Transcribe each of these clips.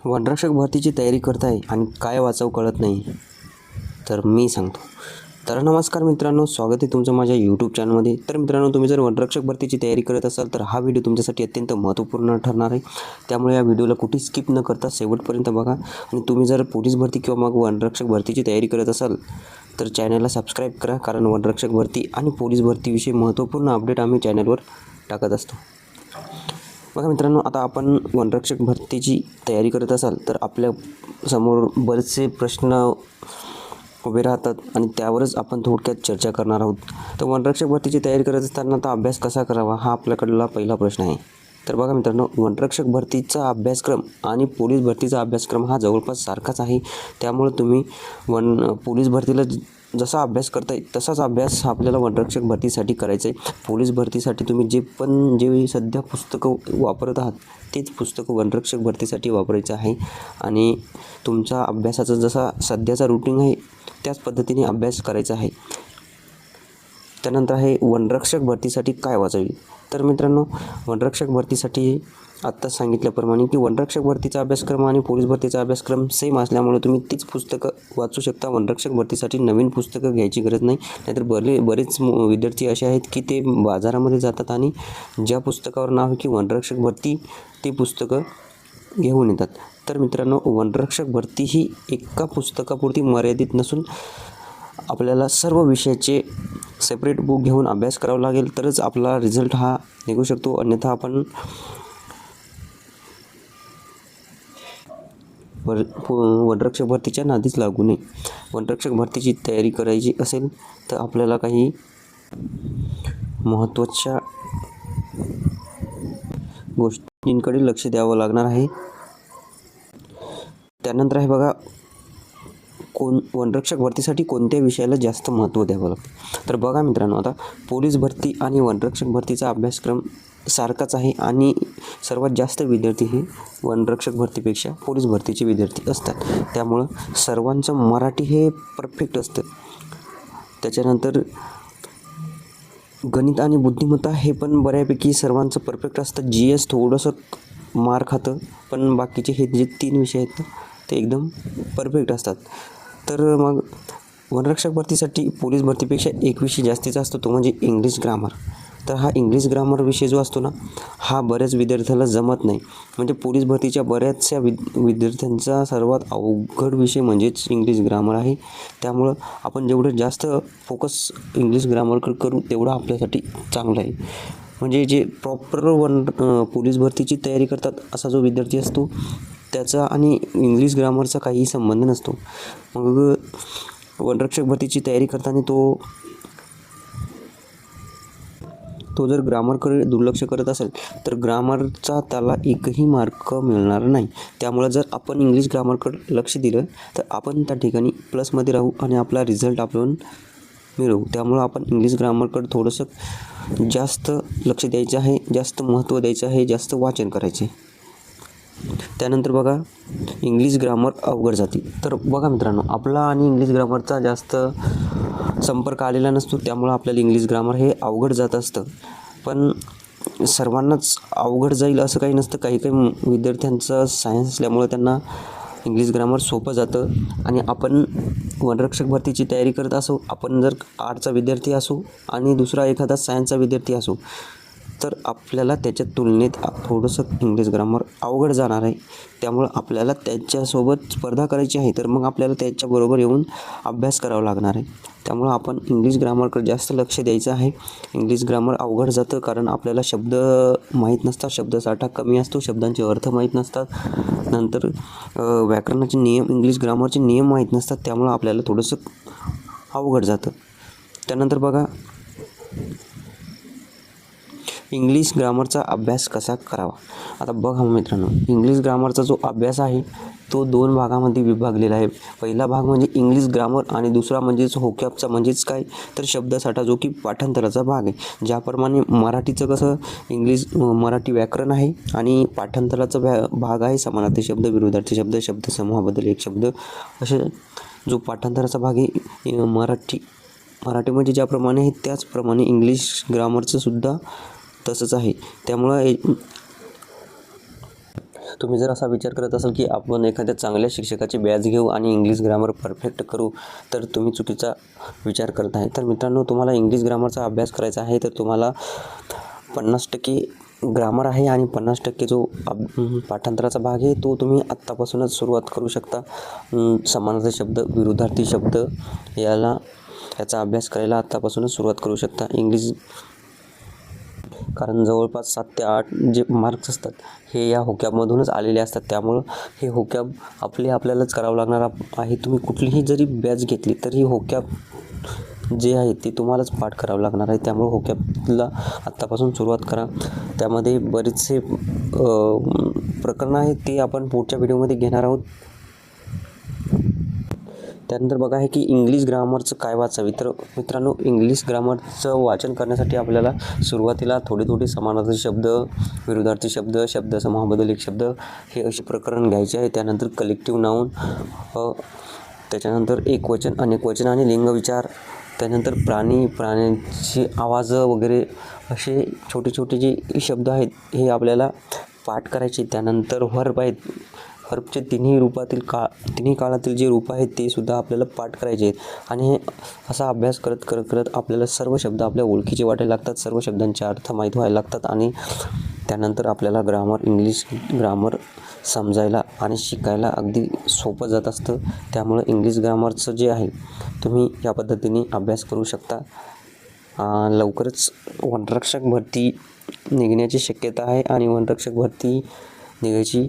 वनरक्षक भरतीची तयारी करताय आणि काय वाचावं कळत नाही, तर मी सांगतो. तर नमस्कार मित्रांनो, स्वागत आहे तुमचं माझ्या यूट्यूब चॅनलमध्ये. तर मित्रांनो, तुम्ही जर वनरक्षक भरतीची तयारी करत असाल तर हा व्हिडिओ तुमच्यासाठी अत्यंत महत्त्वपूर्ण ठरणार आहे. त्यामुळे या व्हिडिओला कुठे स्किप न करता शेवटपर्यंत बघा. आणि तुम्ही जर पोलीस भरती किंवा मग वनरक्षक भरतीची तयारी करत असाल तर चॅनलला सबस्क्राईब करा, कारण वनरक्षक भरती आणि पोलीस भरतीविषयी महत्त्वपूर्ण अपडेट आम्ही चॅनलवर टाकत असतो. बघा मित्रांनो, आता आपण वनरक्षक भरतीची तयारी करत असाल तर आपल्या समोर बरेचसे प्रश्न उभे राहतात आणि त्यावरच आपण थोडक्यात चर्चा करणार आहोत. तर वनरक्षक भरतीची तयारी करत असताना आता अभ्यास कसा करावा हा आपल्याकडला पहिला प्रश्न आहे. तर बघा मित्रांनो, वनरक्षक भरतीचा अभ्यासक्रम आणि पोलीस भरतीचा अभ्यासक्रम हा जवळपास सारखाच आहे. त्यामुळे तुम्ही पोलीस भरतीला जसा अभ्यास करताय तसाच अभ्यास आपल्याला वनरक्षक भरतीसाठी करायचा आहे. पोलीस भरतीसाठी तुम्ही जे सध्या पुस्तकं वापरत आहात तेच पुस्तकं वनरक्षक भरतीसाठी वापरायचं आहे. आणि तुमचा अभ्यासाचा जसा सध्याचा रूटीन आहे त्याच पद्धतीने अभ्यास करायचा आहे. त्यानंतर आहे वनरक्षक भरतीसाठी काय वाचावे. तर मित्रांनो, वनरक्षक भरतीसाठी आत्ताच सांगितल्याप्रमाणे की वनरक्षक भरतीचा अभ्यासक्रम आणि पोलीस भरतीचा अभ्यासक्रम सेम असल्यामुळे तुम्ही तीच पुस्तकं वाचू शकता. वनरक्षक भरतीसाठी नवीन पुस्तकं घ्यायची गरज नाही. नाहीतर बरेच विद्यार्थी असे आहेत की ते बाजारामध्ये जातात आणि ज्या पुस्तकावर नाव आहे की वनरक्षक भरती ते पुस्तकं घेऊन येतात. तर मित्रांनो, वनरक्षक भरती ही एका पुस्तकापुरती मर्यादित नसून आपल्याला सर्व विषयाचे सेपरेट बुक घेऊन अभ्यास करावा लागेल, तरच आपला रिझल्ट हा निघू शकतो. अन्यथा आपण वनरक्षक भरतीच्या नादीच लागू नये. वनरक्षक भरतीची तयारी करायची असेल तर आपल्याला काही महत्त्वाच्या गोष्टींकडे लक्ष द्यावं लागणार आहे. त्यानंतर आहे बघा, वनरक्षक भरतीसाठी कोणत्या विषयाला जास्त महत्त्व द्यावं लागतं. तर बघा मित्रांनो, आता पोलीस भरती आणि वनरक्षक भरतीचा अभ्यासक्रम सारखाच आहे आणि सर्वात जास्त विद्यार्थी हे वनरक्षक भरतीपेक्षा पोलीस भरतीचे विद्यार्थी असतात. त्यामुळं सर्वांचं मराठी हे परफेक्ट असतं. त्याच्यानंतर गणित आणि बुद्धिमत्ता हे पण बऱ्यापैकी सर्वांचं परफेक्ट असतं. GS थोडंसं मार खातं, पण बाकीचे हे जे 3 विषय आहेत ते एकदम परफेक्ट असतात. तर मग वनरक्षक भरतीसाठी पोलीस भरतीपेक्षा एक विषय जास्तीचा असतो, तो म्हणजे इंग्लिश ग्रामर. तर हा इंग्लिश ग्रामर विषय जो असतो ना, हा बऱ्याच विद्यार्थ्याला जमत नाही. म्हणजे पोलीस भरतीच्या बऱ्याचशा विद्यार्थ्यांचा सर्वात अवघड विषय म्हणजेच इंग्लिश ग्रामर आहे. त्यामुळं आपण जेवढं जास्त फोकस इंग्लिश ग्रामरकडे करू तेवढं आपल्यासाठी चांगलं आहे. म्हणजे जे प्रॉपर पोलीस भरतीची तयारी करतात असा जो विद्यार्थी असतो त्याचा आणि इंग्लिश ग्रामरचा काहीही संबंध नसतो. मग वनरक्षक भरतीची तयारी करताना तो जर ग्रामरकडे दुर्लक्ष करत असेल तर ग्रामरचा त्याला एकही मार्क मिळणार नाही. त्यामुळे जर आपण इंग्लिश ग्रामरकडे लक्ष दिलं तर आपण त्या ठिकाणी प्लसमध्ये राहू आणि आपला रिझल्ट आपण मिळवू. त्यामुळं आपण इंग्लिश ग्रामरकडे थोडंसं जास्त लक्ष द्यायचं आहे, जास्त महत्त्व द्यायचं आहे, जास्त वाचन करायचे. त्यानंतर बघा, इंग्लिश ग्रामर अवघड जाते. तर बघा मित्रांनो, आपला आणि इंग्लिश ग्रामरचा जास्त संपर्क आलेला नसतो. त्यामुळं आपल्याला इंग्लिश ग्रामर हे अवघड जात असतं. पण सर्वांनाच अवघड जाईल असं काही नसतं. काही विद्यार्थ्यांचं सायन्स असल्यामुळं त्यांना इंग्लिश ग्रामर सोपं जातं. आणि आपण वनरक्षक भरतीची तयारी करत असो, आपण जर आर्टचा विद्यार्थी असू आणि दुसरा एखादा सायन्सचा विद्यार्थी असू, तर आपल्याला त्याच्या तुलनेत थोडंसं इंग्लिश ग्रामर अवघड जाणार आहे. त्यामुळं आपल्याला त्याच्यासोबत स्पर्धा करायची आहे, तर मग आपल्याला त्याच्याबरोबर येऊन अभ्यास करावा लागणार आहे. त्यामुळं आपण इंग्लिश ग्रामरकडे जास्त लक्ष द्यायचं आहे. इंग्लिश ग्रामर अवघड जातं कारण आपल्याला शब्द माहीत नसतात, शब्दसाठा कमी असतो, शब्दांचे अर्थ माहीत नसतात. नंतर व्याकरणाचे नियम, इंग्लिश ग्रामरचे नियम माहीत नसतात. त्यामुळं आपल्याला थोडंसं अवघड जातं. त्यानंतर बघा, इंग्लिश ग्रामरचा अभ्यास कसा करावा. आता बघा मित्रांनो, इंग्लिश ग्रामरचा जो अभ्यास आहे तो 2 भागामध्ये विभागलेला आहे. पहिला भाग म्हणजे इंग्लिश ग्रामर आणि दुसरा म्हणजेच होकॅबचा, म्हणजेच काय तर शब्दसाठा, जो की पाठांतराचा भाग आहे. ज्याप्रमाणे मराठीचं कसं मराठी व्याकरण आहे आणि पाठांतराचा भाग आहे समानार्थी शब्द, विरुद्धार्थी शब्द, शब्दसमूहाबद्दल एक शब्द, असे जो पाठांतराचा भाग आहे मराठीमध्ये ज्याप्रमाणे आहे त्याचप्रमाणे इंग्लिश ग्रामरचं सुद्धा तसंच आहे. त्यामुळं तुम्ही जर असा विचार करत असाल की आपण एखाद्या चांगल्या शिक्षकाची बॅच घेऊ आणि इंग्लिश ग्रामर परफेक्ट करू, तर तुम्ही चुकीचा विचार करत आहे. तर मित्रांनो, तुम्हाला इंग्लिश ग्रामरचा अभ्यास करायचा आहे तर तुम्हाला 50% ग्रामर आहे आणि 50% जो पाठांतराचा भाग आहे तो तुम्ही आत्तापासूनच सुरुवात करू शकता. समानार्थी शब्द, विरुद्धार्थी शब्द याचा अभ्यास करायला आत्तापासूनच सुरुवात करू शकता. इंग्लिश, कारण जवळपास 7 ते 8 जे मार्क्स असतात हे या होकॅबमधूनच आलेले असतात. त्यामुळं हे होकॅब आपल्यालाच करावं लागणार आहे. तुम्ही कुठलीही जरी बॅच घेतली तरी होकॅब जे आहे ते तुम्हालाच पाठ करावं लागणार आहे. त्यामुळे होकॅबला आत्तापासून सुरुवात करा. त्यामध्ये बरेचसे प्रकरणं आहेत ते आपण पुढच्या व्हिडिओमध्ये घेणार आहोत. त्यानंतर बघा आहे की इंग्लिश ग्रामरचं काय वाचावे. तर मित्रांनो, इंग्लिश ग्रामरचं वाचन करण्यासाठी आपल्याला सुरुवातीला थोडे समानार्थी शब्द, विरुद्धार्थी शब्द, शब्दसमूहाबद्दल एक शब्द हे असे प्रकरण घ्यायचे आहे. त्यानंतर कलेक्टिव्ह नाऊन, त्याच्यानंतर एकवचन, अनेकवचन आणि लिंगविचार, त्यानंतर प्राण्यांची आवाज वगैरे असे छोटे जे शब्द आहेत हे आपल्याला पाठ करायचे. त्यानंतर व्हर्ब आहेत, व्हर्बचे तिन्ही काळातील जे रूप आहेत ते सुद्धा आपल्याला पाठ करायचे आहेत. आणि असा अभ्यास करत आपल्याला सर्व शब्द आपल्या ओळखीचे वाटायला लागतात, सर्व शब्दांचे अर्थ माहीत व्हायला लागतात आणि त्यानंतर आपल्याला इंग्लिश ग्रामर समजायला आणि शिकायला अगदी सोपं जात असतं. त्यामुळं इंग्लिश ग्रामरचं जे आहे तुम्ही या पद्धतीने अभ्यास करू शकता. लवकरच वनरक्षक भरती निघण्याची शक्यता आहे आणि वनरक्षक भरती निघायची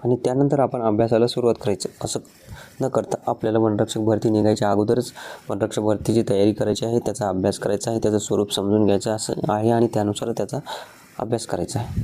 आणि त्यानंतर आपण अभ्यासाला सुरुवात करायचं. असं न करता आपल्याला वनरक्षक भरती निघायच्या अगोदरच वनरक्षक भरतीची तयारी करायची आहे, त्याचा अभ्यास करायचा आहे, त्याचं स्वरूप समजून घ्यायचं असं आहे आणि त्यानुसार त्याचा अभ्यास करायचा आहे.